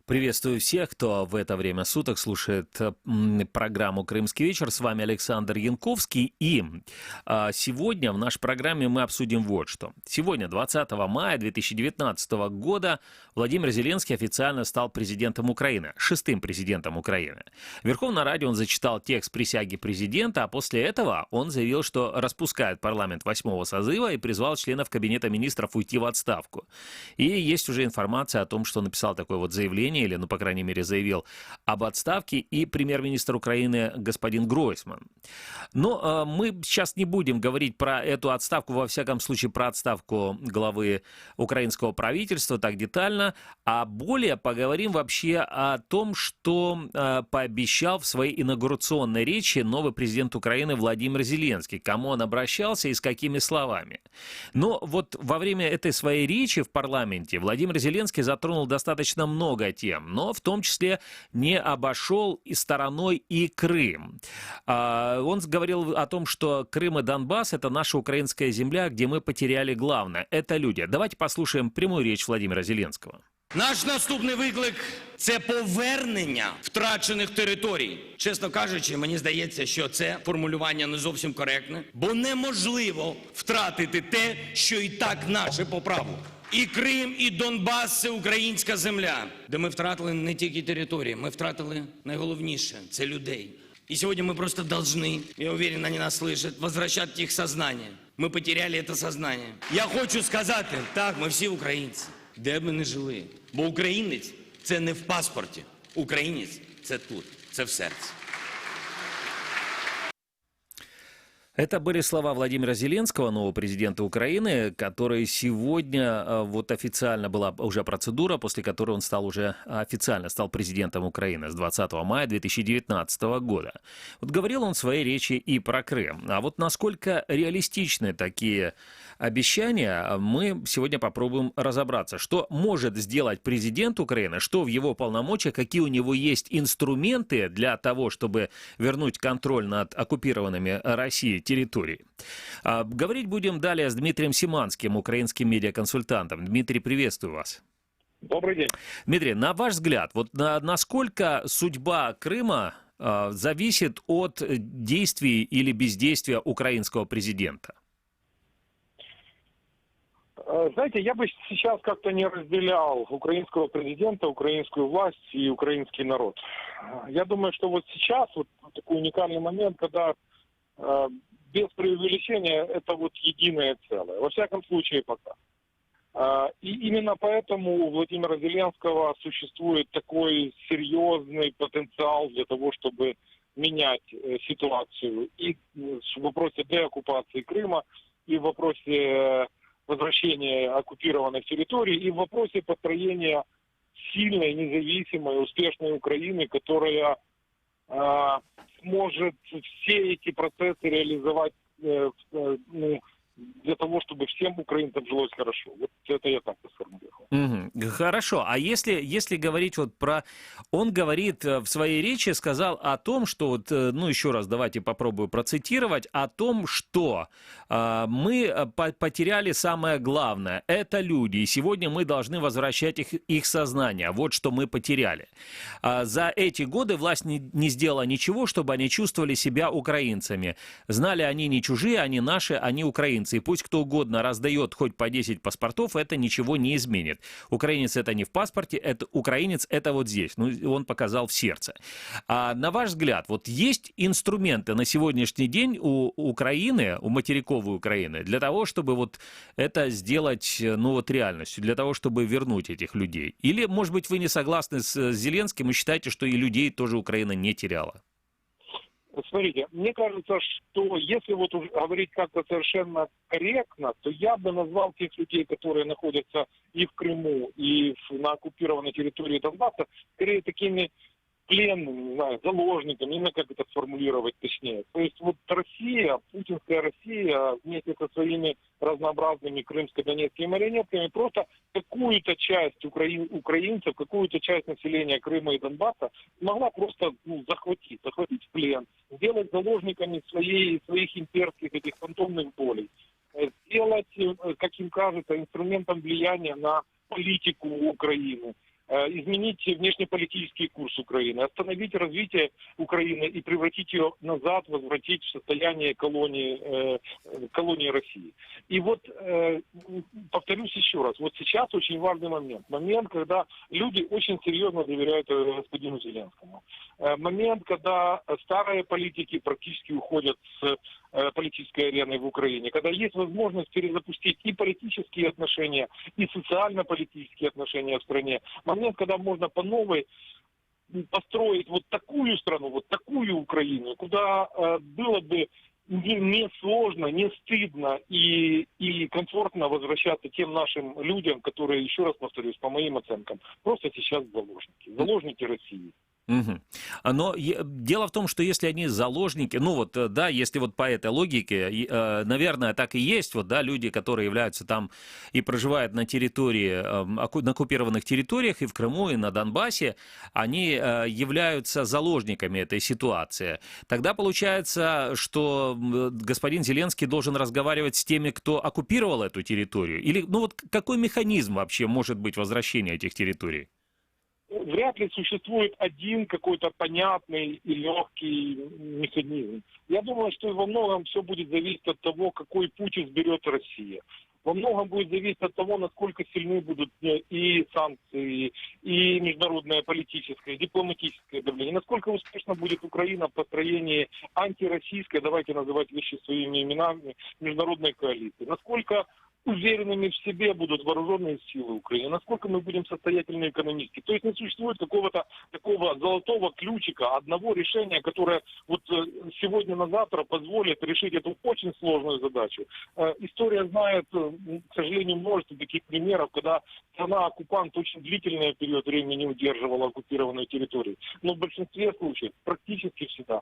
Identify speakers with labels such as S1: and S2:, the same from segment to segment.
S1: Приветствую всех, кто в это время суток слушает программу «Крымский вечер». С вами Александр Янковский. И сегодня в нашей программе мы обсудим вот что. Сегодня, 20 мая 2019 года, Владимир Зеленский официально стал президентом Украины, шестым президентом Украины. В Верховной Раде он зачитал текст присяги президента, а после этого он заявил, что распускает парламент 8-го созыва и призвал членов Кабинета министров уйти в отставку. И есть уже информация о том, что написал такое вот заявление, или, по крайней мере, заявил об отставке и премьер-министр Украины господин Гройсман. Но мы сейчас не будем говорить про эту отставку, во всяком случае, про отставку главы украинского правительства так детально, а более поговорим вообще о том, что пообещал в своей инаугурационной речи новый президент Украины Владимир Зеленский, к кому он обращался и с какими словами. Но вот во время этой своей речи в парламенте Владимир Зеленский затронул достаточно много тем, но в том числе не обошел и стороной и Крым. Он говорил о том, что Крым и Донбасс — это наша украинская земля, где мы потеряли главное — это люди. Давайте послушаем прямую речь Владимира Зеленского.
S2: Наш наступний виклик – це повернення втрачених територій. Чесно кажучи, мені здається, що це формулювання не зовсім коректне, бо неможливо втратити те, що і так наше по праву. І Крим, і Донбас – це українська земля, де ми втратили не тільки території, ми втратили найголовніше – це людей. И сегодня мы просто должны, я уверен, они нас слышат, возвращать их сознание. Мы потеряли это сознание. Я хочу сказати, так, ми всі українці, де б ми не жили. Бо українець – це не в паспорті. Українець – це тут, це в серці.
S1: Это были слова Владимира Зеленского, нового президента Украины, который сегодня, вот официально была уже процедура, после которой он стал уже официально стал президентом Украины с 20 мая 2019 года. Вот говорил он в своей речи и про Крым. А вот насколько реалистичны такие обещания, мы сегодня попробуем разобраться. Что может сделать президент Украины, что в его полномочиях, какие у него есть инструменты для того, чтобы вернуть контроль над оккупированными Россией территорией. Говорить будем далее с Дмитрием Симанским, украинским медиаконсультантом. Дмитрий, приветствую вас.
S3: Добрый день.
S1: Дмитрий, на ваш взгляд, вот насколько судьба Крыма зависит от действий или бездействия украинского президента?
S3: Знаете, я бы сейчас как-то не разделял украинского президента, украинскую власть и украинский народ. Я думаю, что вот сейчас вот такой уникальный момент, когда без преувеличения это вот единое целое. Во всяком случае пока. И именно поэтому у Владимира Зеленского существует такой серьезный потенциал для того, чтобы менять ситуацию и в вопросе деоккупации Крыма, и в вопросе возвращения оккупированных территорий, и в вопросе построения сильной, независимой, успешной Украины, которая сможет все эти процессы реализовать для того, чтобы всем украинцам жилось хорошо. Вот это я так сформулировал.
S1: Хорошо. А если говорить вот про... Он говорит в своей речи, сказал о том, что вот, еще раз давайте попробую процитировать, о том, что мы потеряли самое главное, это люди, и сегодня мы должны возвращать их сознание. Вот что мы потеряли. За эти годы власть не сделала ничего, чтобы они чувствовали себя украинцами. Знали, они не чужие, они наши, они украинцы. И пусть кто угодно раздает хоть по 10 паспортов, это ничего не изменит. Украинец — это не в паспорте, это украинец — это вот здесь. Он показал в сердце. А на ваш взгляд, вот есть инструменты на сегодняшний день у Украины, у материковой Украины, для того, чтобы вот это сделать, реальностью, для того, чтобы вернуть этих людей? Или, может быть, вы не согласны с Зеленским и считаете, что и людей тоже Украина не теряла?
S3: Смотрите, мне кажется, что если вот уже говорить как-то совершенно корректно, то я бы назвал тех людей, которые находятся и в Крыму, и на оккупированной территории Донбасса, скорее такими пленными, не знаю, заложниками, именно как это сформулировать точнее. То есть вот Россия, путинская Россия вместе со своими разнообразными крымско-донецкими марионетками просто какую-то часть украинцев, какую-то часть населения Крыма и Донбасса могла просто захватить в плен, сделать заложниками своих имперских этих фантомных болей, сделать, как им кажется, инструментом влияния на политику Украины. изменить внешнеполитический курс Украины, остановить развитие Украины и превратить ее назад, возвратить в состояние колонии России. И вот, повторюсь еще раз, вот сейчас очень важный момент, когда люди очень серьезно доверяют господину Зеленскому. Момент, когда старые политики практически уходят с политической арены в Украине, когда есть возможность перезапустить и политические отношения, и социально-политические отношения в стране. Момент, когда можно по новой построить вот такую страну, вот такую Украину, куда было бы не сложно, не стыдно и комфортно возвращаться тем нашим людям, которые, еще раз повторюсь, по моим оценкам, просто сейчас заложники России.
S1: Угу. Но дело в том, что если они заложники, ну вот, да, если вот по этой логике, наверное, так и есть, вот, да, люди, которые являются там и проживают на территории, на оккупированных территориях, и в Крыму, и на Донбассе, они являются заложниками этой ситуации. Тогда получается, что господин Зеленский должен разговаривать с теми, кто оккупировал эту территорию? Или, ну вот, какой механизм вообще может быть возвращения этих территорий?
S3: Вряд ли существует один какой-то понятный и легкий механизм. Я думаю, что во многом все будет зависеть от того, какой путь изберет Россия. Во многом будет зависеть от того, насколько сильны будут и санкции, и международное политическое, дипломатическое давление, насколько успешно будет Украина в построении антироссийской, давайте называть вещи своими именами, международной коалиции, насколько уверенными в себе будут вооруженные силы Украины, насколько мы будем состоятельны экономически. То есть не существует какого-то такого золотого ключика, одного решения, которое вот сегодня на завтра позволит решить эту очень сложную задачу. История знает, к сожалению, множество таких примеров, когда страна-оккупант очень длительный период времени не удерживала оккупированную территорию. Но в большинстве случаев, практически всегда,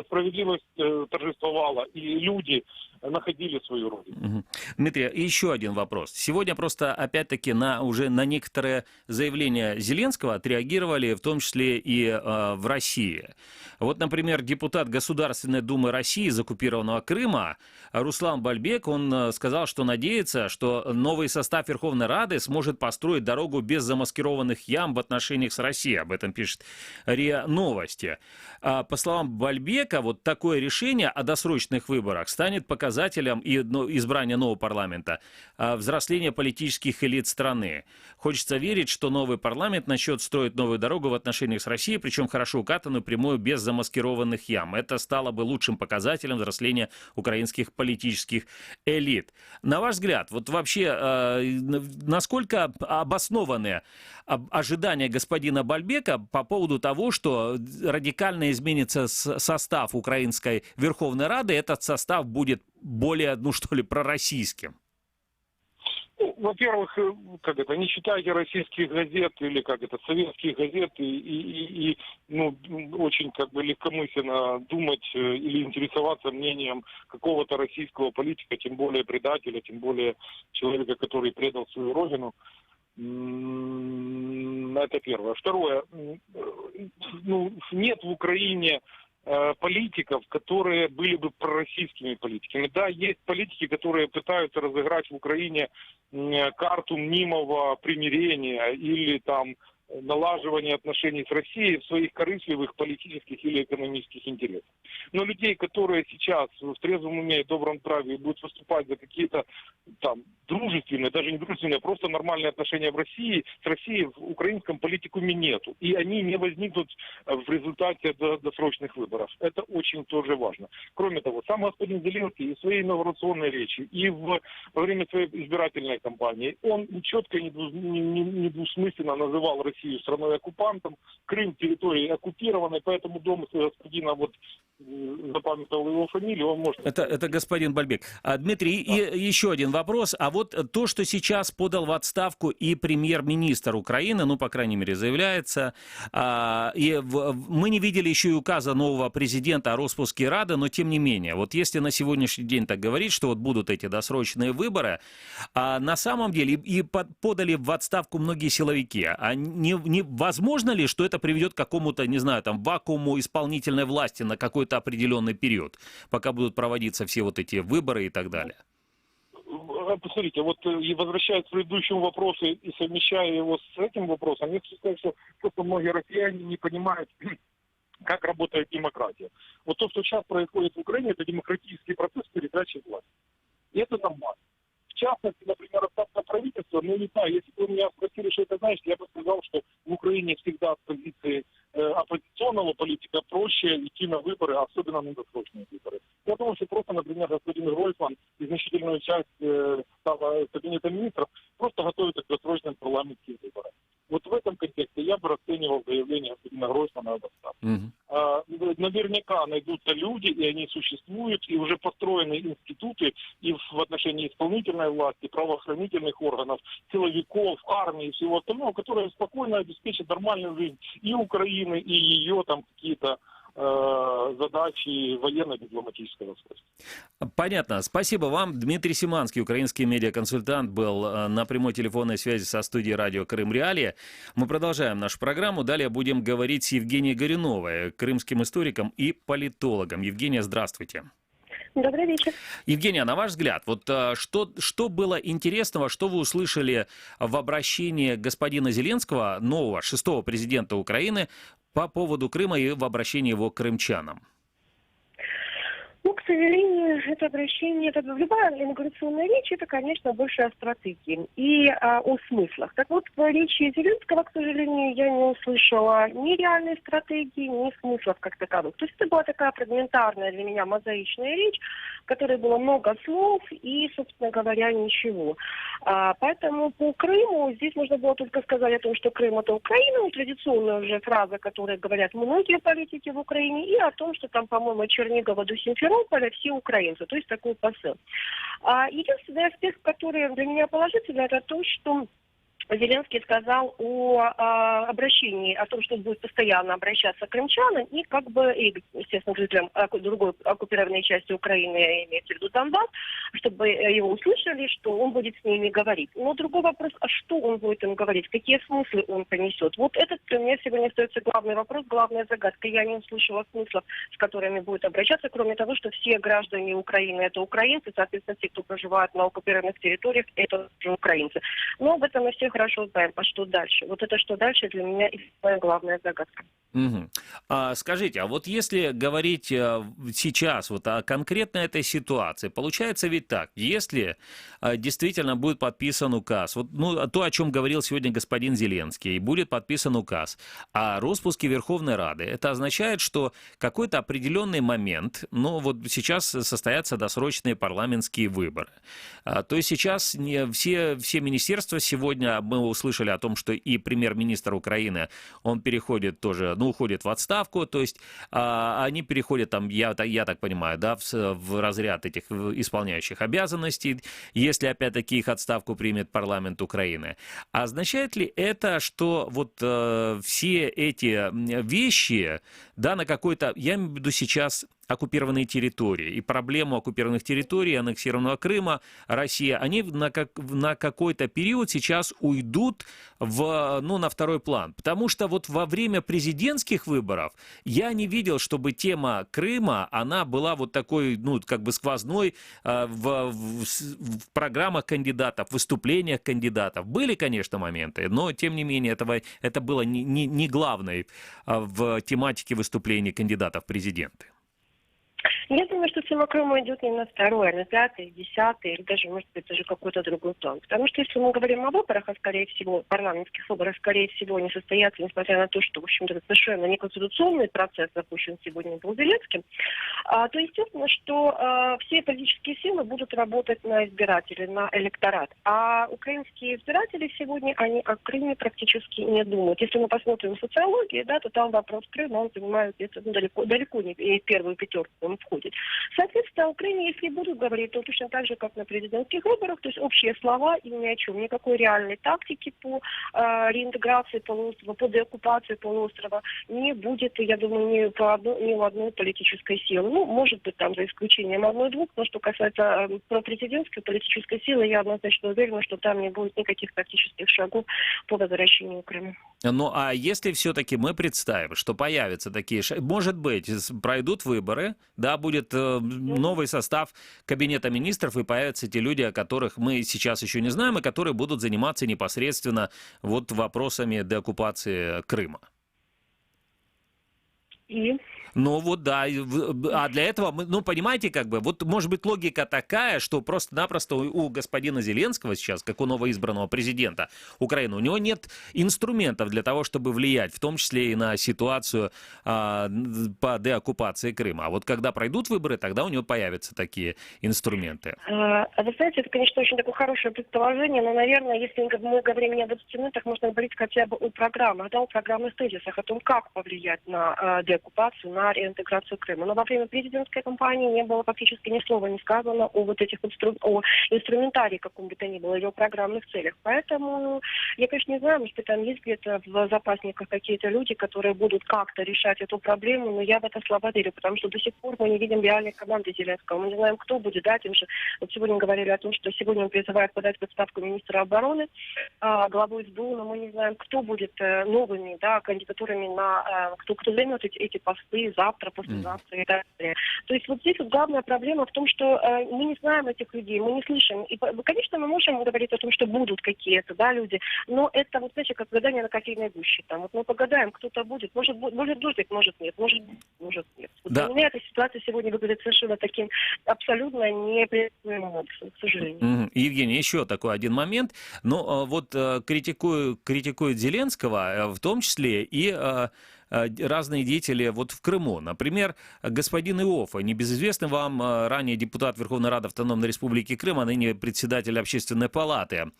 S3: справедливость торжествовала, и люди находили свою родину.
S1: Дмитрий, еще один вопрос. Сегодня просто, опять-таки, уже на некоторые заявления Зеленского отреагировали, в том числе и в России. Вот, например, депутат Государственной Думы России из оккупированного Крыма Руслан Бальбек, он сказал, что надеется, что новый состав Верховной Рады сможет построить дорогу без замаскированных ям в отношениях с Россией. Об этом пишет РИА Новости. По словам Бальбека, вот такое решение о досрочных выборах станет показателем избрания нового парламента, взросления политических элит страны. Хочется верить, что новый парламент начнет строить новую дорогу в отношениях с Россией, причем хорошо укатанную, прямую, без замаскированных ям. Это стало бы лучшим показателем взросления украинских политических элит. На ваш взгляд, вот вообще, насколько обоснованы ожидания господина Бальбека по поводу того, что радикально изменится состав Украинской Верховной Рады, этот состав будет более, пророссийским?
S3: Во-первых, не читайте российских газет или советских газет и очень легкомысленно думать или интересоваться мнением какого-то российского политика, тем более предателя, тем более человека, который предал свою родину. Это первое. Второе. Нет в Украине политиков, которые были бы пророссийскими политиками. Да, есть политики, которые пытаются разыграть в Украине карту мнимого примирения или налаживания отношений с Россией в своих корыстливых политических или экономических интересах. Но людей, которые сейчас в трезвом уме и добром праве будут выступать за какие-то дружественные, даже не дружественные, просто нормальные отношения с Россией в украинском политикуме нету. И они не возникнут в результате досрочных выборов. Это очень тоже важно. Кроме того, сам господин Зеленский и в своей инаугурационной речи, и во время своей избирательной кампании, он четко и недвусмысленно называл Россию страной-оккупантом, Крым территорией оккупированной, поэтому дом господина, запамятовал его фамилию, он может...
S1: Это господин Бальбек. Дмитрий, да. И еще один вопрос. А вот то, что сейчас подал в отставку и премьер-министр Украины, по крайней мере, заявляется, мы не видели еще и указа нового президента о распуске Рады, но тем не менее, вот если на сегодняшний день так говорить, что будут эти досрочные выборы, на самом деле и подали в отставку многие силовики, возможно ли, что это приведет к какому-то, вакууму исполнительной власти на какой-то определенный период, пока будут проводиться все эти выборы и так далее?
S3: посмотрите, вот и возвращаясь к предыдущему вопросу и совмещая его с этим вопросом, я хочу сказать, что просто многие россияне не понимают, как работает демократия. Вот то, что сейчас происходит в Украине, это демократический процесс передачи власти. И это нормально. В частности, например, отставка правительства, ну не знаю, если бы вы меня спросили, что это значит, я бы сказал, что в Украине всегда с позиции оппозиционного политика проще идти на выборы, особенно на досрочные выборы. Я думаю, что просто, например, господин Гройсман и значительную часть состава Кабинета министров просто готовится к досрочным парламентским выборам. Вот в этом контексте я бы расценивал заявление господина Гройсмана об отставке. Наверняка найдутся люди, и они существуют, и уже построены институты и в отношении исполнительной власти, правоохранительных органов, силовиков, армии и всего остального, которые спокойно обеспечат нормальную жизнь и Украины, и ее там какие-то задачи военно-дипломатического свойства.
S1: Понятно. Спасибо вам. Дмитрий Симанский, украинский медиаконсультант, был на прямой телефонной связи со студией радио «Крым Реалии». Мы продолжаем нашу программу. Далее будем говорить с Евгенией Горюновой, крымским историком и политологом. Евгения, здравствуйте.
S4: Добрый вечер.
S1: Евгения, на ваш взгляд, вот что было интересного, что вы услышали в обращении господина Зеленского, нового, 6-го президента Украины, по поводу Крыма и в обращении его к крымчанам?
S4: Ну, к сожалению, это обращение, это любая инаугурационная речь, это, конечно, больше о стратегии и о смыслах. Так вот, в речи Зеленского, к сожалению, я не услышала ни реальной стратегии, ни смыслов как таковых. То есть это была такая фрагментарная для меня мозаичная речь, в которой было много слов и, собственно говоря, ничего. Поэтому по Крыму здесь можно было только сказать о том, что Крым – это Украина, традиционная уже фраза, которую говорят многие политики в Украине, и о том, что там, по-моему, Чернигова до Симферополя все украинцы, то есть такой посыл. Единственный аспект, который для меня положительный, это то, что Зеленский сказал о обращении, о том, что он будет постоянно обращаться к крымчанам и как бы, и, естественно, к жителям другой оккупированной части Украины, имеется в виду Донбасс, чтобы его услышали, что он будет с ними говорить. Но другой вопрос, а что он будет им говорить, какие смыслы он понесет? Вот этот для меня сегодня остается главный вопрос, главная загадка. Я не услышала смыслов, с которыми будет обращаться, кроме того, что все граждане Украины это украинцы, соответственно, те, кто проживает на оккупированных территориях, это уже украинцы. Но об этом мы все хорошо знаем. А что дальше? Вот это что дальше для меня и самая главная загадка.
S1: Угу. Скажите, а вот если говорить сейчас вот о конкретной этой ситуации, получается ведь так, если действительно будет подписан указ, вот, ну, то, о чем говорил сегодня господин Зеленский, будет подписан указ о распуске Верховной Рады, это означает, что какой-то определенный момент, ну вот сейчас состоятся досрочные парламентские выборы. То есть сейчас все министерства сегодня, мы услышали о том, что и премьер-министр Украины, он переходит тоже, ну, уходит в отставку, то есть они переходят там, я так понимаю, да, в разряд этих исполняющих обязанностей, если опять-таки их отставку примет парламент Украины. А означает ли это, что вот все эти вещи, да, на какой-то, я имею в виду сейчас оккупированные территории и проблему оккупированных территорий, аннексированного Крыма, Россия, они на какой-то период сейчас уйдут на второй план. Потому что вот во время президентских выборов я не видел, чтобы тема Крыма, она была вот такой, ну, как бы сквозной в программах кандидатов, в выступлениях кандидатов. Были, конечно, моменты, но, тем не менее, это было не главное в тематике выступлений кандидатов в президенты.
S4: Я думаю, что тема Крыма идет не на второй, а на пятый, десятый, или даже, может быть, даже какой-то другой план. Потому что если мы говорим о выборах, а скорее всего, парламентских выборах, скорее всего, не состоятся, несмотря на то, что, в общем-то, совершенно неконституционный процесс запущен сегодня был Зеленским, то естественно, что все политические силы будут работать на избирателей, на электорат. А украинские избиратели сегодня, они о Крыме практически не думают. Если мы посмотрим в социологии, да, то там вопрос Крыма, он занимает где-то далеко не первую пятерку, он входит. Соответственно, о Украине, если будут говорить, то точно так же, как на президентских выборах, то есть общие слова и ни о чем. Никакой реальной тактики по реинтеграции полуострова, по деоккупации полуострова не будет, я думаю, ни у одной политической силы. Ну, может быть, там за исключением одной-двух, но что касается пропрезидентской политической силы, я однозначно уверена, что там не будет никаких практических шагов по возвращению Крыма.
S1: Ну, а если все-таки мы представим, что появятся такие... Может быть, пройдут выборы, да, будет новый состав кабинета министров, и появятся те люди, о которых мы сейчас еще не знаем, и которые будут заниматься непосредственно вот вопросами деоккупации Крыма.
S4: И...
S1: Ну вот да, а для этого, ну понимаете, как бы, вот может быть логика такая, что просто-напросто у господина Зеленского сейчас, как у новоизбранного президента Украины, у него нет инструментов для того, чтобы влиять, в том числе и на ситуацию по деоккупации Крыма. А вот когда пройдут выборы, тогда у него появятся такие инструменты.
S4: Вы знаете, это, конечно, очень такое хорошее предположение, но, наверное, если мы говорим не об инструментах, можно говорить хотя бы о программах, да, о программных тезисах, о том, как повлиять на деоккупацию, на реинтеграцию Крыма. Но во время президентской кампании не было фактически ни слова не сказано о вот этих о инструментарии каком бы то ни было, или о программных целях. Поэтому я, конечно, не знаю, может быть, там есть где-то в запасниках какие-то люди, которые будут как-то решать эту проблему, но я в это слабо верю, потому что до сих пор мы не видим реальной команды Зеленского. Мы не знаем, кто будет, да, тем же. Вот сегодня говорили о том, что сегодня он призывает подать в отставку министра обороны, главу СБУ, но мы не знаем, кто будет новыми, да, кандидатурами на кто займет эти посты завтра, послезавтра и так далее. То есть вот здесь вот главная проблема в том, что мы не знаем этих людей, мы не слышим. И, конечно, мы можем говорить о том, что будут какие-то, да, люди, но это вот, знаете, как гадание на кофейной гуще. Там, вот мы погадаем, кто-то будет, может дождик, может нет, может нет. Вот
S1: Да.
S4: для меня эта ситуация сегодня выглядит совершенно таким абсолютно непредсказуемым образом, к сожалению.
S1: Евгений, еще такой один момент. Ну, вот критикуют Зеленского, в том числе и разные деятели вот в Крыму. Например, господин Иоффе, небезызвестный вам ранее депутат Верховной Рады Автономной Республики Крым, а ныне председатель Общественной палаты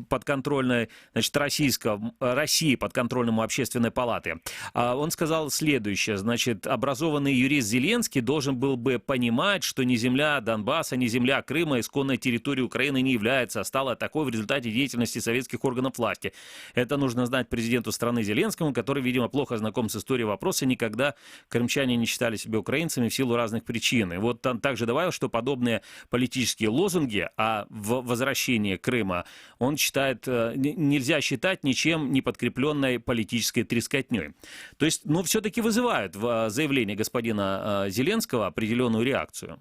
S1: подконтрольной, значит, России подконтрольному Общественной палаты. Он сказал следующее, значит, образованный юрист Зеленский должен был бы понимать, что ни земля Донбасса, ни земля Крыма исконной территорией Украины не является, а стала такой в результате деятельности советских органов власти. Это нужно знать президенту страны Зеленскому, который, видимо, плохо знаком с историей вопроса, никогда крымчане не считали себя украинцами в силу разных причин. И вот он также добавил, что подобные политические лозунги о возвращении Крыма он считает, нельзя считать ничем не подкрепленной политической трескотней. То есть, ну, все-таки вызывают в заявлении господина Зеленского определенную реакцию.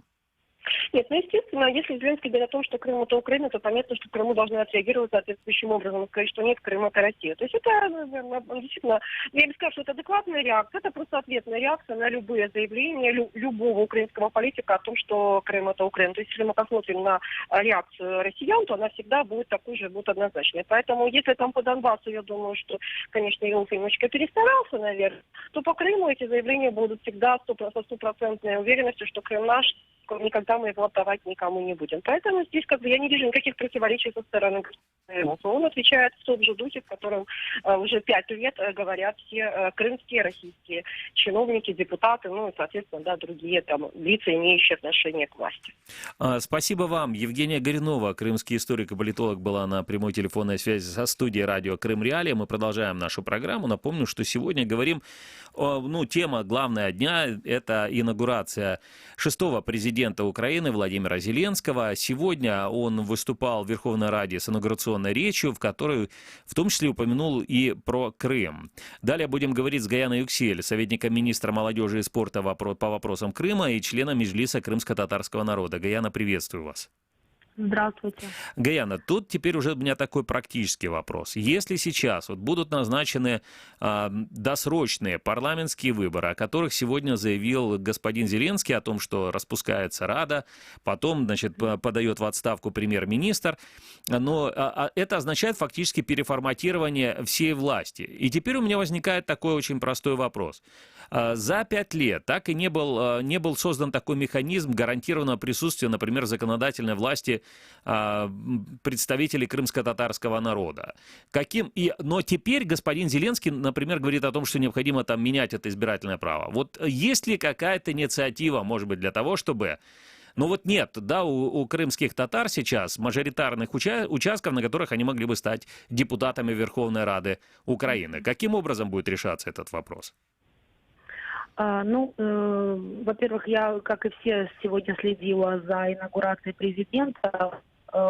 S4: Нет, ну, естественно, если Зеленский говорит о том, что Крым это Украина, то понятно, что Крыму должны отреагировать соответствующим образом и сказать, что нет, Крым это Россия. То есть это действительно, я не скажу, что это адекватная реакция, это просто ответная реакция на любые заявления любого украинского политика о том, что Крым это Украина. То есть если мы посмотрим на реакцию россиян, то она всегда будет такой же, будет однозначной. Поэтому если там по Донбассу, я думаю, что, конечно, Иоффе немножечко перестарался, наверное, то по Крыму эти заявления будут всегда со стопроцентной уверенностью, что Крым наш, никогда мы его отдавать никому не будем. Поэтому здесь как бы я не вижу никаких противоречий со стороны государства. Он отвечает в том же духе, в котором уже 5 лет говорят все крымские, российские чиновники, депутаты, ну и, соответственно, да, другие там лица, имеющие отношение к власти.
S1: Спасибо вам. Евгения Горюнова, крымский историк и политолог, была на прямой телефонной связи со студией радио Крым Реалии. Мы продолжаем нашу программу. Напомню, что сегодня говорим, тема главная дня – это инаугурация 6-го президента Украины Владимира Зеленского. Сегодня он выступал в Верховной Раде с инаугурационной речью, в которой в том числе упомянул и про Крым. Далее будем говорить с Гаяной Юксель, советником министра молодежи и спорта по вопросам Крыма и членом Меджлиса крымско-татарского народа. Гаяна, приветствую вас.
S5: Здравствуйте.
S1: Гаяна, тут теперь уже у меня такой практический вопрос. Если сейчас вот будут назначены досрочные парламентские выборы, о которых сегодня заявил господин Зеленский, о том, что распускается Рада, потом, значит, подает в отставку премьер-министр, но это означает фактически переформатирование всей власти. И теперь у меня возникает такой очень простой вопрос. За 5 лет так и не был создан такой механизм гарантированного присутствия, например, законодательной власти представителей крымско-татарского народа. Но теперь господин Зеленский, например, говорит о том, что необходимо там менять это избирательное право. Вот есть ли какая-то инициатива, может быть, для того, чтобы... Ну вот нет, да, у крымских татар сейчас мажоритарных участков, на которых они могли бы стать депутатами Верховной Рады Украины. Каким образом будет решаться этот вопрос?
S5: Во-первых, я, как и все, сегодня следила за инаугурацией президента.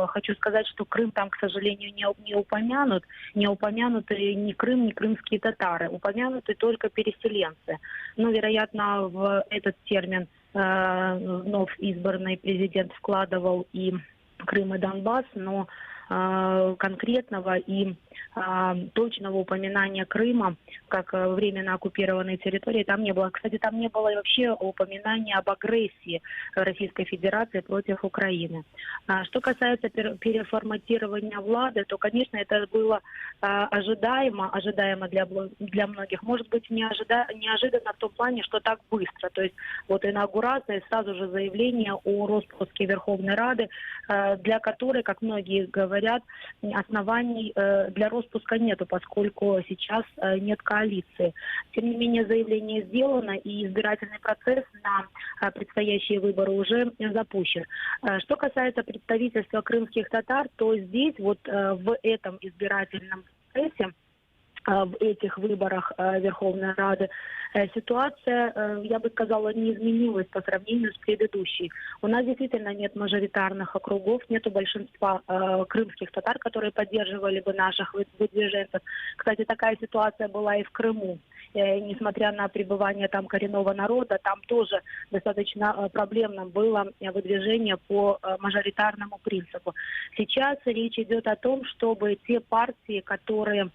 S5: хочу сказать, что Крым там, к сожалению, не упомянут. Не упомянуты ни Крым, ни крымские татары. Упомянуты только переселенцы. Ну, вероятно, в этот термин вновь избранный президент вкладывал и Крым, и Донбасс, но конкретного и точного упоминания Крыма как временно оккупированной территории там не было. Кстати, там не было и вообще упоминания об агрессии Российской Федерации против Украины. Что касается переформатирования власти, то, конечно, это было ожидаемо для многих. Может быть, неожиданно в том плане, что так быстро. То есть вот инаугурация, сразу же заявление о распуске Верховной Рады, для которой, как многие говорят, оснований для распуска нету, поскольку сейчас нет коалиции. Тем не менее, заявление сделано, и избирательный процесс на предстоящие выборы уже запущен. Что касается представительства крымских татар, то здесь вот в этом избирательном процессе, в этих выборах Верховной Рады, ситуация, я бы сказала, не изменилась по сравнению с предыдущей. У нас действительно нет мажоритарных округов, нету большинства крымских татар, которые поддерживали бы наших выдвиженцев. Кстати, такая ситуация была и в Крыму. Несмотря на пребывание там коренного народа, там тоже достаточно проблемным было выдвижение по мажоритарному принципу. Сейчас речь идет о том, чтобы те партии, которые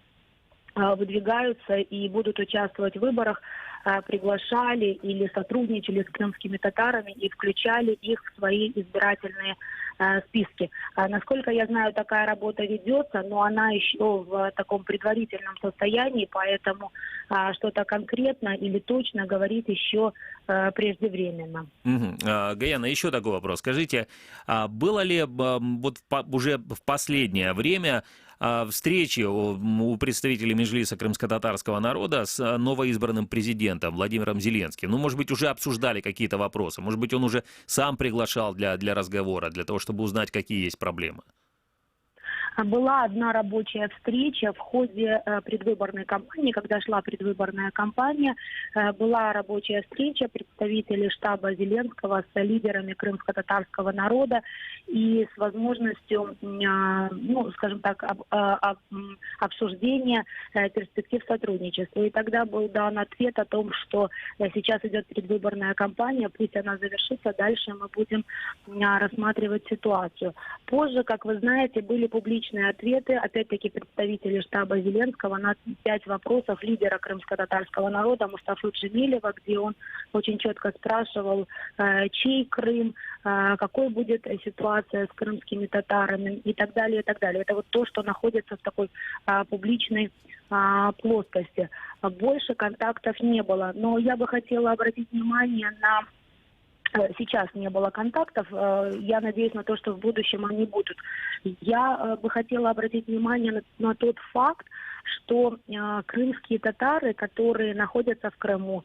S5: выдвигаются и будут участвовать в выборах, приглашали или сотрудничали с крымскими татарами и включали их в свои избирательные списки. Насколько я знаю, такая работа ведется, но она еще в таком предварительном состоянии, поэтому что-то конкретно или точно говорить еще преждевременно.
S1: Гаяна, еще такой вопрос. Скажите, было ли вот уже в последнее время встречи у представителей Меджлиса крымско-татарского народа с новоизбранным президентом Владимиром Зеленским? Ну, может быть, уже обсуждали какие-то вопросы? Может быть, он уже сам приглашал для разговора, для того, чтобы узнать, какие есть проблемы?
S5: Была одна рабочая встреча в ходе предвыборной кампании, когда шла предвыборная кампания, была рабочая встреча представителей штаба Зеленского с лидерами крымско-татарского народа и с возможностью, ну, скажем так, обсуждения перспектив сотрудничества. И тогда был дан ответ о том, что сейчас идет предвыборная кампания, пусть она завершится, дальше мы будем рассматривать ситуацию. Позже, как вы знаете, были публичные ответы, опять-таки, представители штаба Зеленского на 5 вопросов лидера крымско-татарского народа Мустафы Джемилева, где он очень четко спрашивал, чей Крым, какой будет ситуация с крымскими татарами и так далее, и так далее. Это вот то, что находится в такой публичной плоскости. Больше контактов не было. Но я бы хотела обратить внимание на... Сейчас не было контактов, я надеюсь на то, что в будущем они будут. Я бы хотела обратить внимание на тот факт, что крымские татары, которые находятся в Крыму,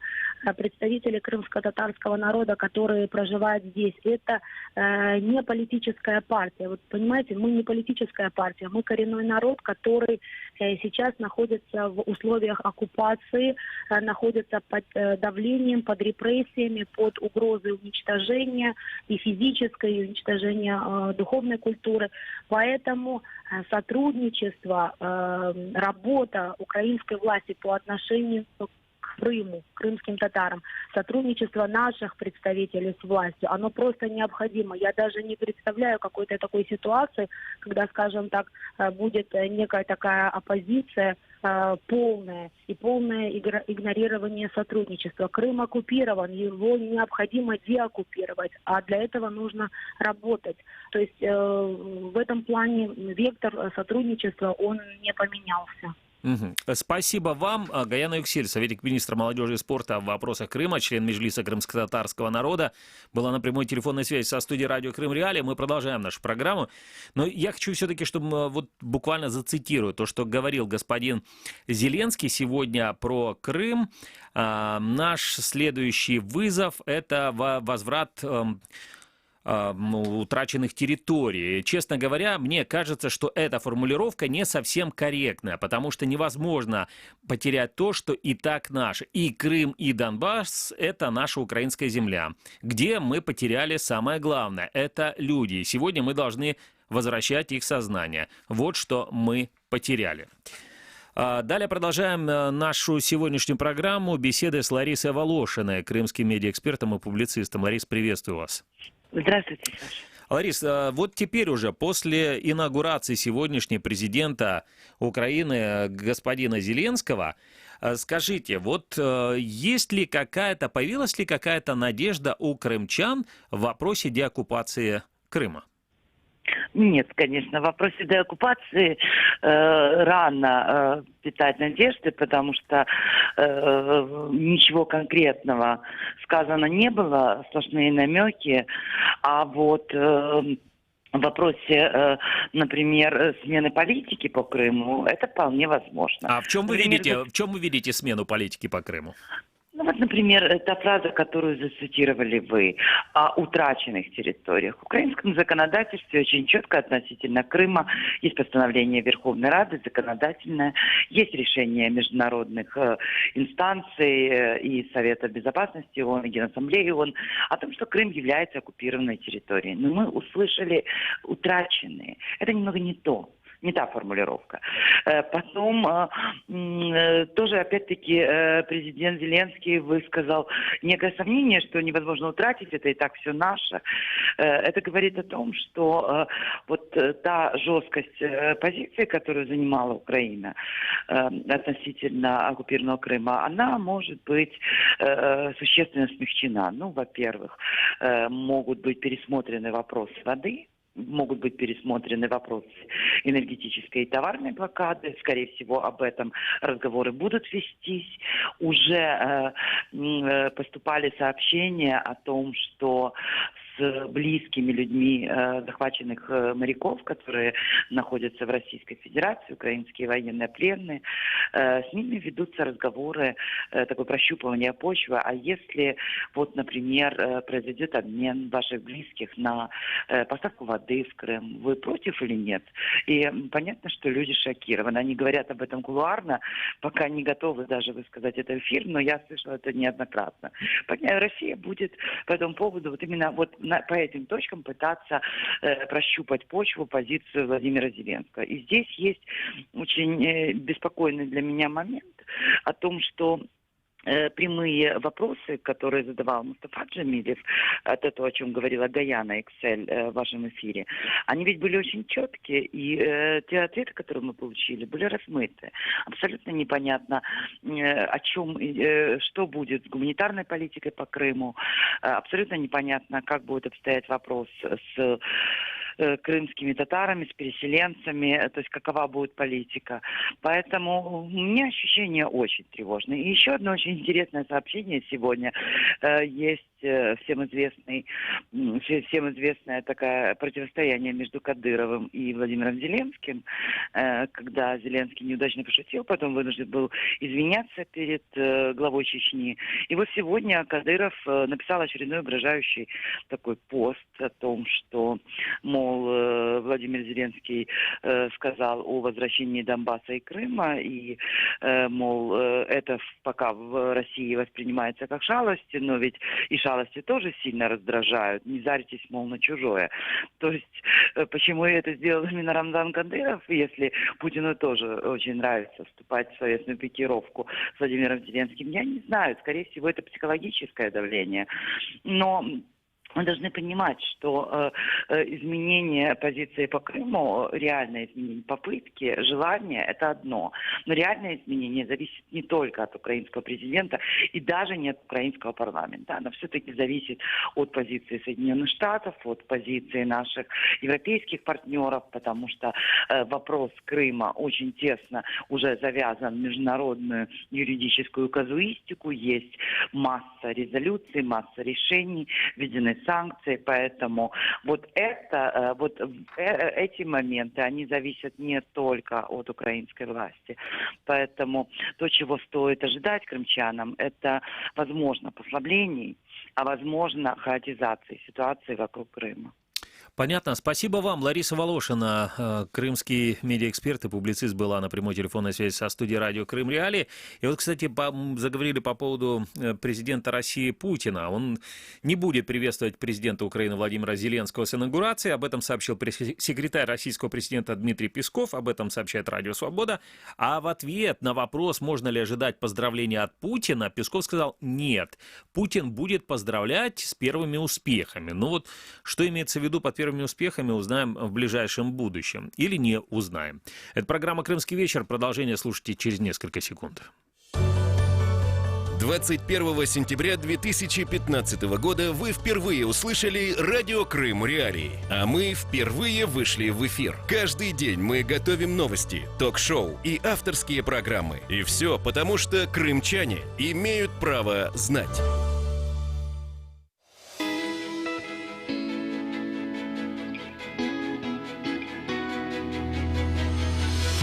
S5: представители крымско-татарского народа, которые проживают здесь, это не политическая партия. Вот понимаете, мы не политическая партия, мы коренной народ, который сейчас находится в условиях оккупации, находится под давлением, под репрессиями, под угрозой уничтожения и физическое, и уничтожения духовной культуры. Поэтому сотрудничество, работа украинской власти по отношению к Крыму, крымским татарам, сотрудничество наших представителей с властью, оно просто необходимо. Я даже не представляю какой-то такой ситуации, когда, скажем так, будет некая такая оппозиция полное игнорирование сотрудничества. Крым оккупирован, его необходимо деоккупировать, а для этого нужно работать. То есть в этом плане вектор сотрудничества, он не поменялся.
S1: Спасибо вам. Гаяна Юксель, советник министра молодежи и спорта в вопросах Крыма, член Меджлиса крымско-татарского народа, была на прямой телефонной связи со студией радио Крым Реалии. Мы продолжаем нашу программу. Но я хочу все-таки, чтобы вот буквально зацитирую то, что говорил господин Зеленский сегодня про Крым. Наш следующий вызов – это возврат утраченных территорий. Честно говоря, мне кажется, что эта формулировка не совсем корректная, потому что невозможно потерять то, что и так наше. И Крым, и Донбасс – это наша украинская земля, где мы потеряли самое главное – это люди. Сегодня мы должны возвращать их сознание. Вот что мы потеряли. Далее продолжаем нашу сегодняшнюю программу беседы с Ларисой Волошиной, крымским медиаэкспертом и публицистом. Ларис, приветствую вас.
S6: Здравствуйте, Саша.
S1: Ларис, вот теперь уже после инаугурации сегодняшнего президента Украины господина Зеленского, скажите, вот появилась ли какая-то надежда у крымчан в вопросе деоккупации Крыма?
S6: Нет, конечно, в вопросе деоккупации рано питать надежды, потому что ничего конкретного сказано не было, сплошные намеки, а вот в вопросе, например, смены политики по Крыму, это вполне возможно.
S1: А в чем вы видите смену политики по Крыму?
S6: Ну вот, например, та фраза, которую зацитировали вы, о утраченных территориях. В украинском законодательстве очень четко относительно Крыма есть постановление Верховной Рады, законодательное, есть решение международных инстанций и Совета Безопасности ООН, и Генассамблеи ООН о том, что Крым является оккупированной территорией. Но мы услышали утраченные. Это немного не то. Не та формулировка. Потом тоже, опять-таки, президент Зеленский высказал некое сомнение, что невозможно утратить, это и так все наше. Это говорит о том, что вот та жесткость позиции, которую занимала Украина относительно оккупированного Крыма, она может быть существенно смягчена. Ну, во-первых, могут быть пересмотрены вопросы воды, могут быть пересмотрены вопросы энергетической и товарной блокады. Скорее всего, об этом разговоры будут вестись. Уже поступали сообщения о том, что с близкими людьми захваченных моряков, которые находятся в Российской Федерации, украинские военные пленные, с ними ведутся разговоры, такое прощупывание почвы. А если, вот, например, произойдет обмен ваших близких на поставку воды в Крым, вы против или нет? И понятно, что люди шокированы. Они говорят об этом кулуарно, пока не готовы даже высказать это в эфир, но я слышала это неоднократно. Россия будет по этому поводу вот именно вот по этим точкам пытаться прощупать почву, позицию Владимира Зеленского. И здесь есть очень беспокойный для меня момент о том, что прямые вопросы, которые задавал Мустафа Джамилев, от этого, о чем говорила Гаяна Эксель в вашем эфире, они ведь были очень четкие, и те ответы, которые мы получили, были размыты. Абсолютно непонятно, о чем, что будет с гуманитарной политикой по Крыму, абсолютно непонятно, как будет обстоять вопрос с крымскими татарами, с переселенцами, то есть какова будет политика. Поэтому у меня ощущения очень тревожные. И еще одно очень интересное сообщение сегодня. Есть всем известное такое противостояние между Кадыровым и Владимиром Зеленским, когда Зеленский неудачно пошутил, потом вынужден был извиняться перед главой Чечни. И вот сегодня Кадыров написал очередной угрожающий такой пост о том, что, мол, Владимир Зеленский сказал о возвращении Донбасса и Крыма, и, мол, это пока в России воспринимается как шалости, но ведь и шалости тоже сильно раздражают. Не заритесь, мол, на чужое. То есть, почему это сделал именно Рамзан Кадыров, если Путину тоже очень нравится вступать в словесную пикировку с Владимиром Зеленским, я не знаю. Скорее всего, это психологическое давление. Но мы должны понимать, что изменение позиции по Крыму, реальное изменение, попытки, желание – это одно. Но реальное изменение зависит не только от украинского президента и даже не от украинского парламента. Оно все-таки зависит от позиции Соединенных Штатов, от позиции наших европейских партнеров, потому что вопрос Крыма очень тесно уже завязан в международную юридическую казуистику. Есть масса резолюций, масса решений, введены санкции, поэтому вот эти моменты, они зависят не только от украинской власти. Поэтому то, чего стоит ожидать крымчанам, это, возможно, послаблений, а возможно, хаотизации ситуации вокруг Крыма.
S1: Понятно. Спасибо вам. Лариса Волошина, крымский медиаэксперт и публицист, была на прямой телефонной связи со студией радио «Крым Реалии». И вот, кстати, заговорили по поводу президента России Путина. Он не будет приветствовать президента Украины Владимира Зеленского с инаугурацией. Об этом сообщил пресс-секретарь российского президента Дмитрий Песков. Об этом сообщает Радио Свобода. А в ответ на вопрос, можно ли ожидать поздравления от Путина, Песков сказал: нет, Путин будет поздравлять с первыми успехами. Ну вот, что имеется в виду под первыми успехами, узнаем в ближайшем будущем. Или не узнаем. Это программа «Крымский вечер». Продолжение слушайте через несколько секунд.
S7: 21 сентября 2015 года вы впервые услышали радио «Крым Реалии», а мы впервые вышли в эфир. Каждый день мы готовим новости, ток-шоу и авторские программы. И все потому, что крымчане имеют право знать.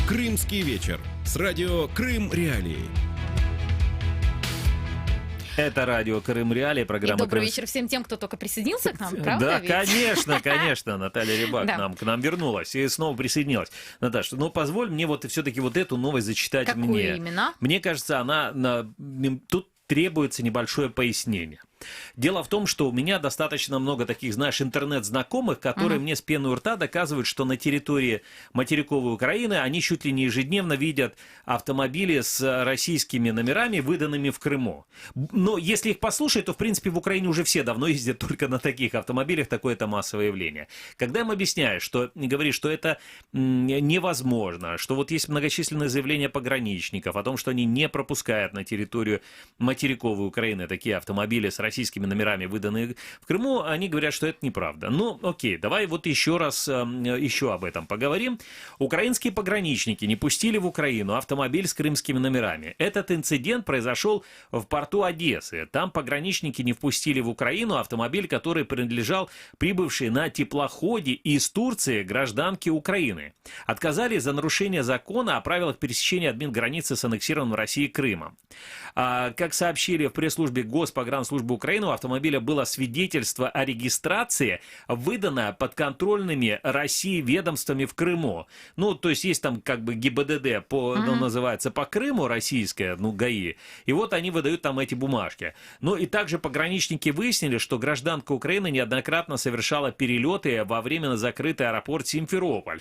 S7: «Крымский вечер» с радио «Крым Реалии».
S1: Это радио «Крым Реалии», программа
S8: И добрый
S1: «Крым».
S8: вечер всем тем, кто только присоединился к нам, правда
S1: Да,
S8: ведь?
S1: конечно, Наталья Рибак
S8: Да.
S1: к нам вернулась и снова присоединилась. Наташа, ну позволь мне вот все-таки вот эту новость зачитать
S8: Какую
S1: мне.
S8: именно?
S1: Мне кажется, тут требуется небольшое пояснение. Дело в том, что у меня достаточно много таких, знаешь, интернет-знакомых, которые мне с пеной у рта доказывают, что на территории материковой Украины они чуть ли не ежедневно видят автомобили с российскими номерами, выданными в Крыму. Но если их послушать, то, в принципе, в Украине уже все давно ездят только на таких автомобилях, такое это массовое явление. Когда им объясняешь, говоришь, что это невозможно, что вот есть многочисленные заявления пограничников о том, что они не пропускают на территорию материковой Украины такие автомобили с российскими номерами, выданные в Крыму, они говорят, что это неправда. Ну, окей, давай вот еще раз еще об этом поговорим. Украинские пограничники не пустили в Украину автомобиль с крымскими номерами. Этот инцидент произошел в порту Одессы. Там пограничники не впустили в Украину автомобиль, который принадлежал прибывшей на теплоходе из Турции гражданке Украины. Отказали за нарушение закона о правилах пересечения админграницы с аннексированным Россией Крымом. Как сообщили в пресс-службе Госпогранслужбы Украины, у автомобиля было свидетельство о регистрации, выданное подконтрольными России ведомствами в Крыму. Ну, то есть есть там как бы ГИБДД, называется по Крыму, российская, ГАИ, и вот они выдают там эти бумажки. Ну, и также пограничники выяснили, что гражданка Украины неоднократно совершала перелеты во время закрытый аэропорт Симферополь.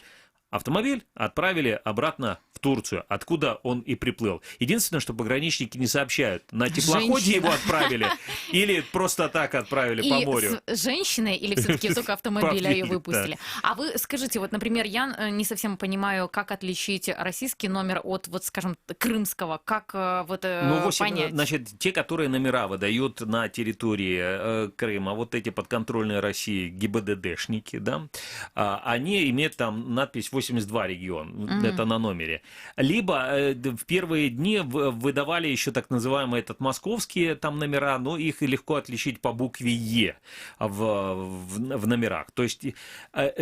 S1: Автомобиль отправили обратно в Турцию, откуда он и приплыл. Единственное, что пограничники не сообщают, на теплоходе его отправили или просто так отправили по морю.
S8: С женщиной или все-таки только автомобиля ее
S1: Автомобиль,
S8: выпустили? А вы скажите, вот, например, я не совсем понимаю, как отличить российский номер от, вот, скажем, крымского, как понять?
S1: Значит, те, которые номера выдают на территории Крыма, вот эти подконтрольные России ГИБДДшники, да, они имеют там надпись 82 регион, это на номере. Либо в первые дни выдавали еще так называемые московские там номера, но их легко отличить по букве Е в номерах. То есть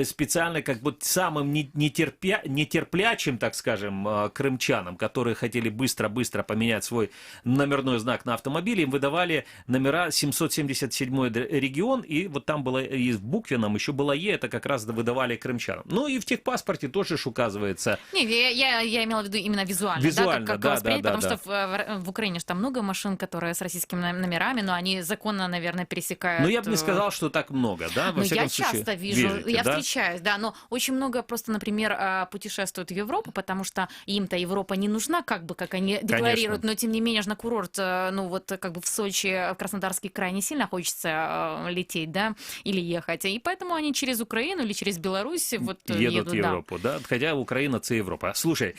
S1: специально как бы самым нетерплячим, так скажем, крымчанам, которые хотели быстро-быстро поменять свой номерной знак на автомобиле, им выдавали номера 777 регион, и вот там было и в буквенном еще было Е, это как раз выдавали крымчанам. Ну и в техпаспорте тоже ж указывается.
S8: Не, я имела в виду именно визуально,
S1: Визуально,
S8: как
S1: да,
S8: воспринять,
S1: да,
S8: потому
S1: да.
S8: что в Украине же там много машин, которые с российскими номерами, но они законно, наверное, пересекают.
S1: Но я бы не сказал, что так много, да? Во
S8: Ну,
S1: всяком
S8: я
S1: случае,
S8: часто вижу,
S1: видите,
S8: я
S1: да?
S8: встречаюсь, да, но очень много просто, например, путешествуют в Европу, потому что им-то Европа не нужна, как они декларируют, но тем не менее же на курорт, как бы в Сочи, в Краснодарский край не сильно хочется лететь, да, или ехать, и поэтому они через Украину или через Беларусь едут
S1: в
S8: да.
S1: Европу, да, хотя Украина — это Европа. Слушай,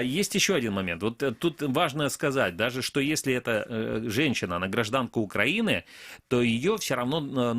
S1: есть еще один момент. Вот тут важно сказать, даже что если это женщина, она гражданка Украины, то ее все равно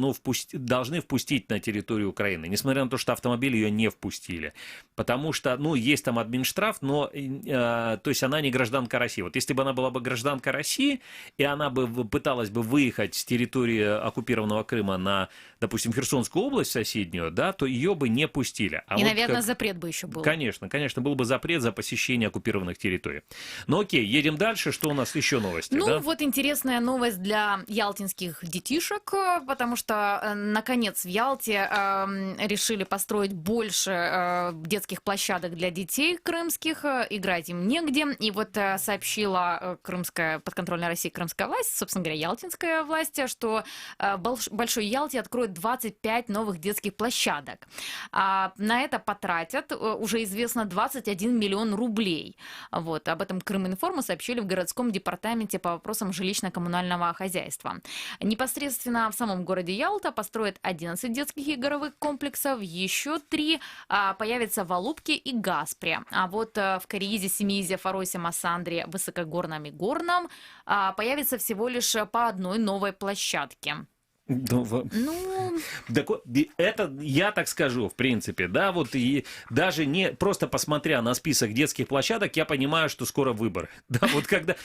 S1: должны впустить на территорию Украины, несмотря на то, что автомобиль ее не впустили. Потому что, есть там админштраф, но, то есть она не гражданка России. Вот если бы она была бы гражданка России, и она бы пыталась бы выехать с территории оккупированного Крыма на, допустим, Херсонскую область соседнюю, да, то ее бы не пустили.
S8: И, наверное, запрет бы бы еще было.
S1: Конечно, был бы запрет за посещение оккупированных территорий. Ну окей, едем дальше. Что у нас еще новости?
S8: Ну,
S1: да?
S8: вот интересная новость для ялтинских детишек, потому что, наконец, в Ялте решили построить больше детских площадок для детей крымских, играть им негде. И вот сообщила крымская, подконтрольная России крымская власть, собственно говоря, ялтинская власть, что Большой Ялте откроют 25 новых детских площадок. На это потратят, уже известно, 21 миллион рублей. Вот, об этом Крыминформу сообщили в городском департаменте по вопросам жилищно-коммунального хозяйства. Непосредственно в самом городе Ялта построят 11 детских игровых комплексов, еще 3 появятся в Алупке и Гаспре. А вот в Кариизе, Семиизе, Фаросе, Массандре, Высокогорном и Горном появится всего лишь по одной новой площадке.
S1: Это я так скажу, в принципе, да, вот и даже не просто посмотря на список детских площадок, я понимаю, что скоро выборы, да, вот когда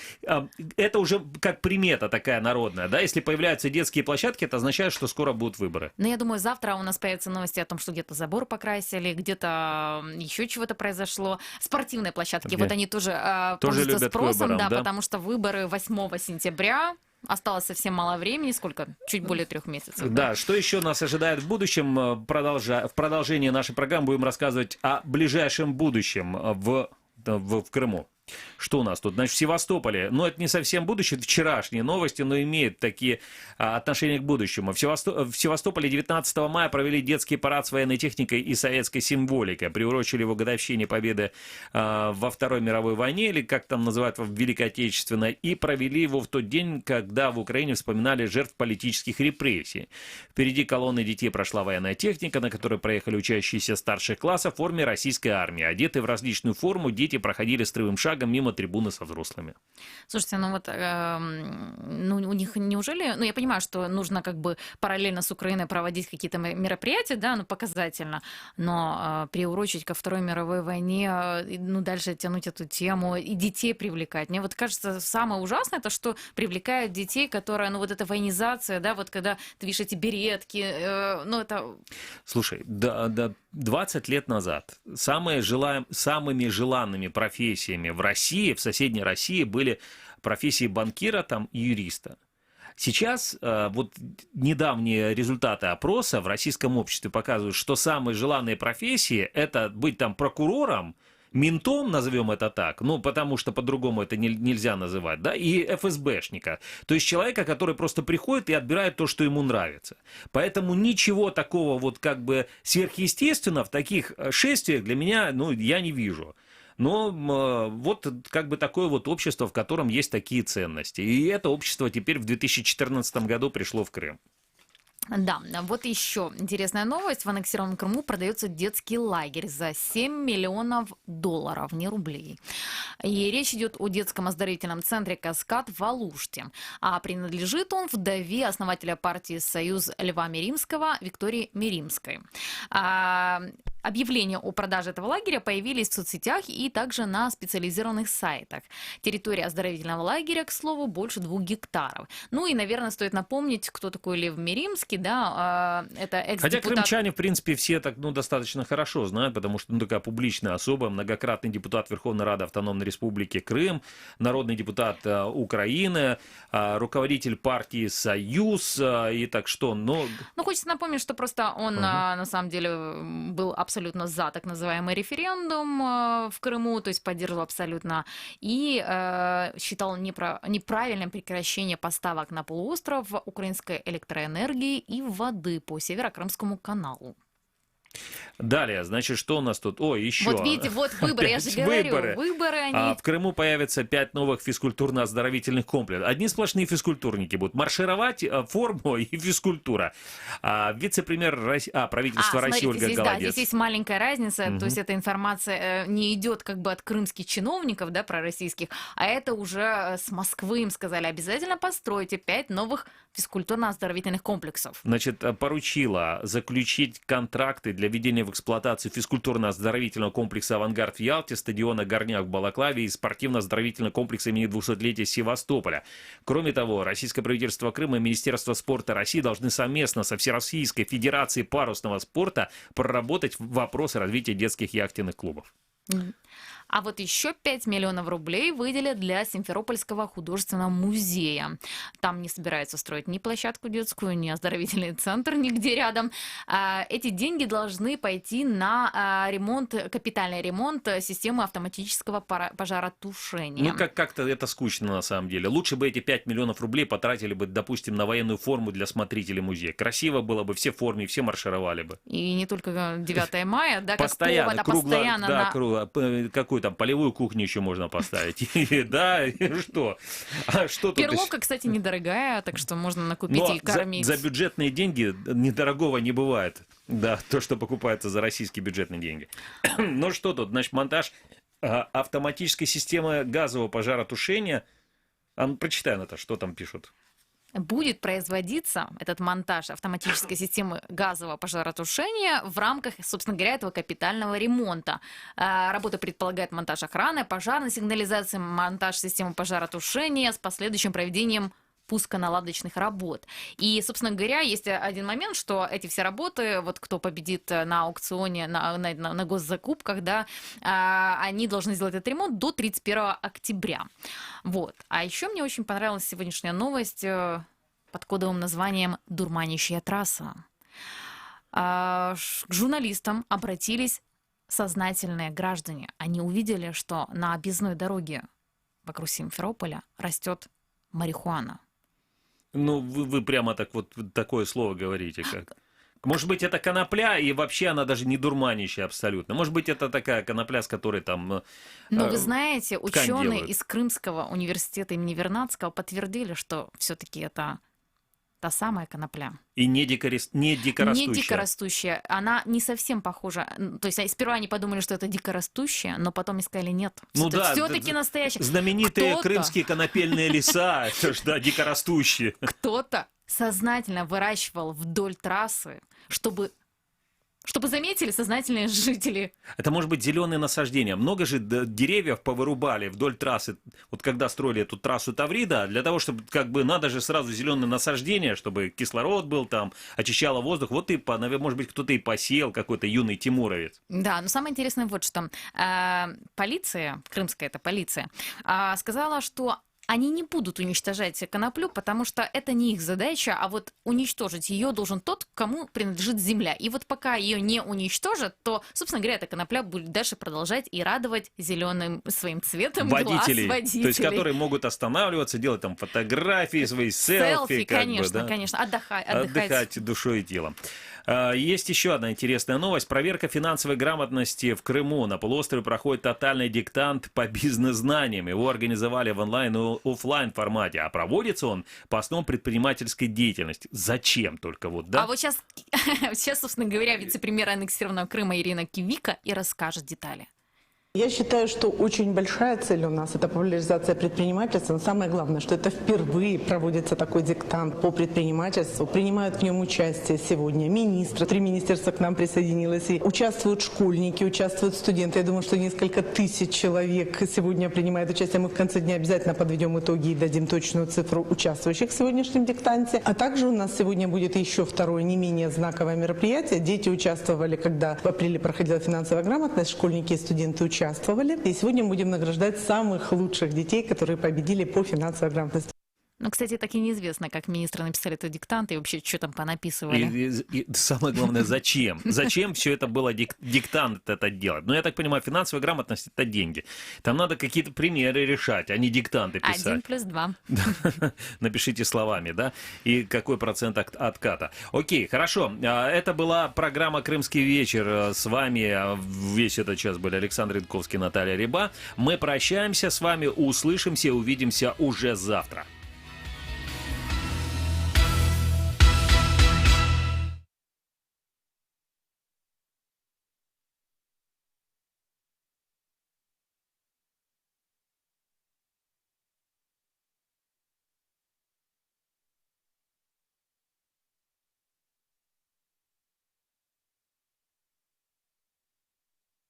S1: это уже как примета такая народная, да, если появляются детские площадки, это означает, что скоро будут выборы.
S8: Но я думаю, завтра у нас появятся новости о том, что где-то забор покрасили, где-то еще чего-то произошло, спортивные площадки, вот они тоже пользуются спросом,
S1: выборам, да,
S8: потому что выборы 8 сентября. Осталось совсем мало времени, сколько? Чуть более 3 месяцев.
S1: Да, что еще нас ожидает в будущем? В продолжении нашей программы будем рассказывать о ближайшем будущем в Крыму. Что у нас тут? Значит, в Севастополе, но это не совсем будущее, это вчерашние новости, но имеют такие отношения к будущему. В Севастополе 19 мая провели детский парад с военной техникой и советской символикой. Приурочили его к годовщине победы во Второй мировой войне, или как там называют, в Великой Отечественной, и провели его в тот день, когда в Украине вспоминали жертв политических репрессий. Впереди колонны детей прошла военная техника, на которой проехали учащиеся старших классов в форме российской армии. Одетые в различную форму, дети проходили строевым шагом мимо трибуны со взрослыми.
S8: Слушайте, ну вот у них неужели... Ну, я понимаю, что нужно как бы параллельно с Украиной проводить какие-то мероприятия, да, ну, показательно, но приурочить ко Второй мировой войне, ну, дальше тянуть эту тему и детей привлекать. Мне вот кажется, самое ужасное, это что привлекают детей, которые, ну, вот эта военизация, да, вот когда ты видишь эти беретки, ну, это...
S1: Слушай, 20 лет назад самыми желанными профессиями в России, в соседней России, были профессии банкира там, и юриста. Сейчас вот недавние результаты опроса в российском обществе показывают, что самые желанные профессии – это быть там прокурором, ментом, назовем это так, ну, потому что по-другому это нельзя называть, да, и ФСБшника. То есть человека, который просто приходит и отбирает то, что ему нравится. Поэтому ничего такого вот как бы сверхъестественного в таких шествиях для меня, ну, я не вижу. Но вот как бы такое вот общество, в котором есть такие ценности. И это общество теперь в 2014 году пришло в Крым.
S8: Да, вот еще интересная новость. В аннексированном Крыму продается детский лагерь за $7 миллионов, не рублей. И речь идет о детском оздоровительном центре «Каскад» в Алуште. А принадлежит он вдове основателя партии «Союз» Льва Миримского Виктории Миримской. Объявления о продаже этого лагеря появились в соцсетях и также на специализированных сайтах. Территория оздоровительного лагеря, к слову, больше 2 гектаров. Ну и, наверное, стоит напомнить, кто такой Лев Миримский, да, это экс-депутат...
S1: Хотя крымчане, в принципе, все так, ну, достаточно хорошо знают, потому что, ну, такая публичная особа, многократный депутат Верховной Рады Автономной Республики Крым, народный депутат Украины, руководитель партии «Союз», и так что, но...
S8: Ну, хочется напомнить, что просто он, на самом деле, был абсолютно за так называемый референдум в Крыму, то есть поддерживал абсолютно, и считал неправильным прекращение поставок на полуостров украинской электроэнергии и воды по Северо-Крымскому каналу.
S1: Далее, значит, что у нас тут? О, еще.
S8: Вот видите, вот выборы, я же говорю, выборы они...
S1: В Крыму появится 5 новых физкультурно-оздоровительных комплексов. Одни сплошные физкультурники будут маршировать, форму и физкультура. Вице-премьер правительства России Ольга
S8: здесь,
S1: Голодец.
S8: Да, здесь есть маленькая разница, то есть эта информация не идет как бы от крымских чиновников, да, пророссийских, а это уже с Москвы им сказали, обязательно постройте 5 новых физкультурно-оздоровительных комплексов.
S1: Значит, поручила заключить контракты для введения в эксплуатацию физкультурно-оздоровительного комплекса «Авангард» в Ялте, стадиона «Горняк» в Балаклаве и спортивно-оздоровительного комплекса имени 200-летия Севастополя. Кроме того, российское правительство Крыма и Министерство спорта России должны совместно со Всероссийской Федерацией парусного спорта проработать вопросы развития детских яхтенных клубов.
S8: А вот еще 5 миллионов рублей выделят для Симферопольского художественного музея. Там не собираются строить ни площадку детскую, ни оздоровительный центр нигде рядом. Эти деньги должны пойти на ремонт, капитальный ремонт системы автоматического пожаротушения.
S1: Ну, как-то это скучно на самом деле. Лучше бы эти 5 миллионов рублей потратили бы, допустим, на военную форму для смотрителей музея. Красиво было бы, все в форме, все маршировали бы.
S8: И не только 9 мая, да, как
S1: постоянно,
S8: повод, а постоянно.
S1: Да, какую там полевую кухню еще можно поставить. Да, что? Что тут?
S8: Перловка, кстати, недорогая, так что можно накупить и кормить.
S1: За бюджетные деньги недорогого не бывает. Да, то, что покупается за российские бюджетные деньги. Ну что тут? Значит, монтаж автоматической системы газового пожаротушения. Прочитай, Ната, что там пишут.
S8: Будет производиться этот монтаж автоматической системы газового пожаротушения в рамках, собственно говоря, этого капитального ремонта. Работа предполагает монтаж охраны, пожарной сигнализации, монтаж системы пожаротушения с последующим проведением пусконаладочных работ. И, собственно говоря, есть один момент, что эти все работы, вот кто победит на аукционе, на госзакупках, да, они должны сделать этот ремонт до 31 октября. Вот. А еще мне очень понравилась сегодняшняя новость под кодовым названием «Дурманящая трасса». К журналистам обратились сознательные граждане. Они увидели, что на объездной дороге вокруг Симферополя растет марихуана.
S1: Ну, вы прямо так вот такое слово говорите, как... Может быть, это конопля, и вообще она даже не дурманящая абсолютно. Может быть, это такая конопля, с которой там...
S8: Но вы знаете, ученые
S1: делают.
S8: из Крымского университета имени Вернадского подтвердили, что все-таки это та самая конопля.
S1: И не дикорастущая.
S8: Не дикорастущая. Она не совсем похожа. То есть сперва они подумали, что это дикорастущая, но потом искали нет.
S1: Ну
S8: это
S1: да,
S8: все-таки настоящая.
S1: Знаменитые
S8: Кто-то-
S1: крымские конопельные леса, это ж, да, дикорастущие.
S8: Кто-то сознательно выращивал вдоль трассы, чтобы заметили сознательные жители.
S1: Это может быть зеленые насаждения. Много же деревьев повырубали вдоль трассы. Вот когда строили эту трассу Таврида, для того, чтобы, как бы, надо же сразу зеленые насаждения, чтобы кислород был там, очищало воздух. Вот и, может быть, кто-то и посеял, какой-то юный тимуровец.
S8: Да, но самое интересное вот что. Полиция, крымская это полиция, сказала, что они не будут уничтожать коноплю, потому что это не их задача, а вот уничтожить ее должен тот, кому принадлежит земля. И вот пока ее не уничтожат, то, собственно говоря, эта конопля будет дальше продолжать и радовать зеленым своим цветом
S1: водителей,
S8: глаз водителей.
S1: то есть которые могут останавливаться, делать там фотографии, свои селфи.
S8: Конечно,
S1: да?
S8: конечно,
S1: Отдыхать душой и телом. Есть еще одна интересная новость. Проверка финансовой грамотности в Крыму. На полуострове проходит тотальный диктант по бизнес-знаниям. Его организовали в онлайн и офлайн формате. А проводится он по основам предпринимательской деятельности. Зачем только вот, да?
S8: А вот сейчас, собственно говоря, вице-премьер аннексированного Крыма Ирина Кивика и расскажет детали.
S9: Я считаю, что очень большая цель у нас – это популяризация предпринимательства. Но самое главное, что это впервые проводится такой диктант по предпринимательству. Принимают в нем участие сегодня министры. 3 министерства к нам присоединилось. И участвуют школьники, участвуют студенты. Я думаю, что несколько тысяч человек сегодня принимают участие. Мы в конце дня обязательно подведем итоги и дадим точную цифру участвующих в сегодняшнем диктанте. А также у нас сегодня будет еще второе, не менее знаковое мероприятие. Дети участвовали, когда в апреле проходила финансовая грамотность. Школьники и студенты участвовали. И сегодня будем награждать самых лучших детей, которые победили по финансовой грамотности.
S8: Ну, кстати, так и неизвестно, как министры написали этот диктант и вообще, что там понаписывали.
S1: И самое главное, зачем? Зачем все это было диктант это делать? Ну, я так понимаю, финансовая грамотность – это деньги. Там надо какие-то примеры решать, а не диктанты писать.
S8: 1+2.
S1: Напишите словами, да? И какой процент отката. Окей, хорошо. Это была программа «Крымский вечер». С вами весь этот час были Александр Янковский, Наталья Реба. Мы прощаемся с вами, услышимся, увидимся уже завтра.